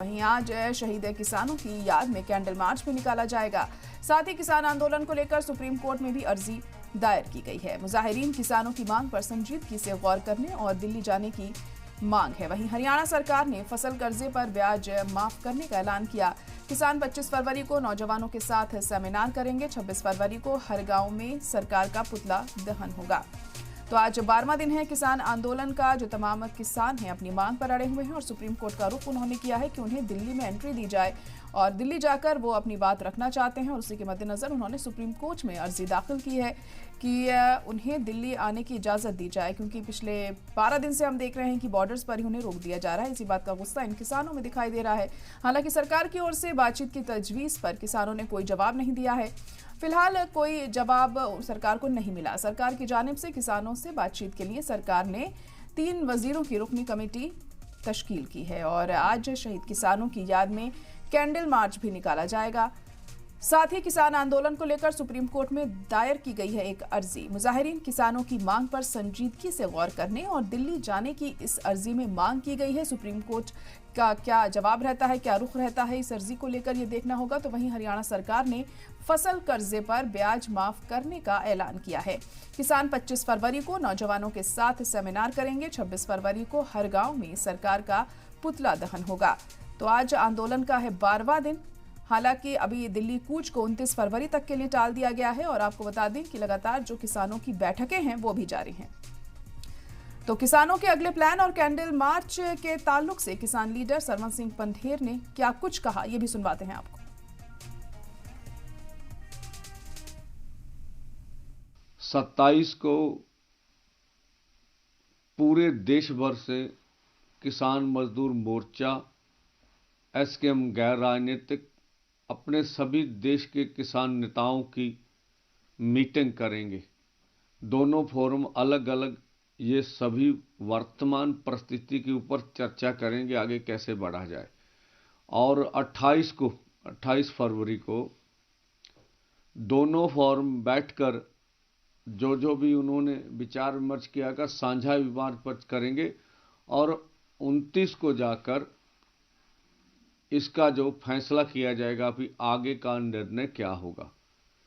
वहीं आज शहीद किसानों की याद में कैंडल मार्च भी निकाला जाएगा। साथ ही किसान आंदोलन को लेकर सुप्रीम कोर्ट में भी अर्जी दायर की गई है। मुजाहिरीन किसानों की मांग पर संजीदगी से गौर करने और दिल्ली जाने की मांग है। वहीं हरियाणा सरकार ने फसल कर्जे पर ब्याज माफ करने का ऐलान किया। किसान 25 फरवरी को नौजवानों के साथ सेमिनार करेंगे। 26 फरवरी को हर गांव में सरकार का पुतला दहन होगा। तो आज 12वां दिन है किसान आंदोलन का, जो तमाम किसान हैं अपनी मांग पर अड़े हुए हैं और सुप्रीम कोर्ट का रुख उन्होंने किया है कि उन्हें दिल्ली में एंट्री दी जाए और दिल्ली जाकर वो अपनी बात रखना चाहते हैं। और उसी के मद्देनजर उन्होंने सुप्रीम कोर्ट में अर्जी दाखिल की है कि उन्हें दिल्ली आने की इजाज़त दी जाए, क्योंकि पिछले 12 दिन से हम देख रहे हैं कि बॉर्डर्स पर ही उन्हें रोक दिया जा रहा है। इसी बात का गुस्सा इन किसानों में दिखाई दे रहा है। हालांकि सरकार की ओर से बातचीत की तजवीज़ पर किसानों ने कोई जवाब नहीं दिया है। फिलहाल कोई जवाब सरकार को नहीं मिला। सरकार की जानिब से किसानों से बातचीत के लिए सरकार ने 3 वजीरों की रुकनी कमेटी तश्कील की है और आज शहीद किसानों की याद में कैंडल मार्च भी निकाला जाएगा। साथ ही किसान आंदोलन को लेकर सुप्रीम कोर्ट में दायर की गई है एक अर्जी। मुजाहिरीन किसानों की मांग पर संजीदगी से गौर करने और दिल्ली जाने की इस अर्जी में मांग की गई है। सुप्रीम कोर्ट का क्या जवाब रहता है, क्या रुख रहता है इस अर्जी को लेकर, ये देखना होगा। तो वहीं हरियाणा सरकार ने फसल कर्जे पर ब्याज माफ करने का ऐलान किया है। किसान 25 फरवरी को नौजवानों के साथ सेमिनार करेंगे। 26 फरवरी को हर गांव में सरकार का पुतला दहन होगा। तो आज आंदोलन का है 12वां दिन। हालांकि अभी दिल्ली कूच को 29 फरवरी तक के लिए टाल दिया गया है और आपको बता दें कि लगातार जो किसानों की बैठकें हैं वो भी जारी हैं। तो किसानों के अगले प्लान और कैंडल मार्च के ताल्लुक से किसान लीडर सरवन सिंह पंढेर ने क्या कुछ कहा, ये भी सुनवाते हैं आपको। 27 को पूरे देश भर से किसान मजदूर मोर्चा, एसकेएम गैर राजनीतिक अपने सभी देश के किसान नेताओं की मीटिंग करेंगे। दोनों फोरम अलग अलग ये सभी वर्तमान परिस्थिति के ऊपर चर्चा करेंगे, आगे कैसे बढ़ा जाए। और 28 फरवरी को दोनों फोरम बैठकर जो भी उन्होंने विचार विमर्श किया का साझा विमर्श करेंगे और 29 को जाकर इसका जो फैसला किया जाएगा कि आगे का निर्णय क्या होगा।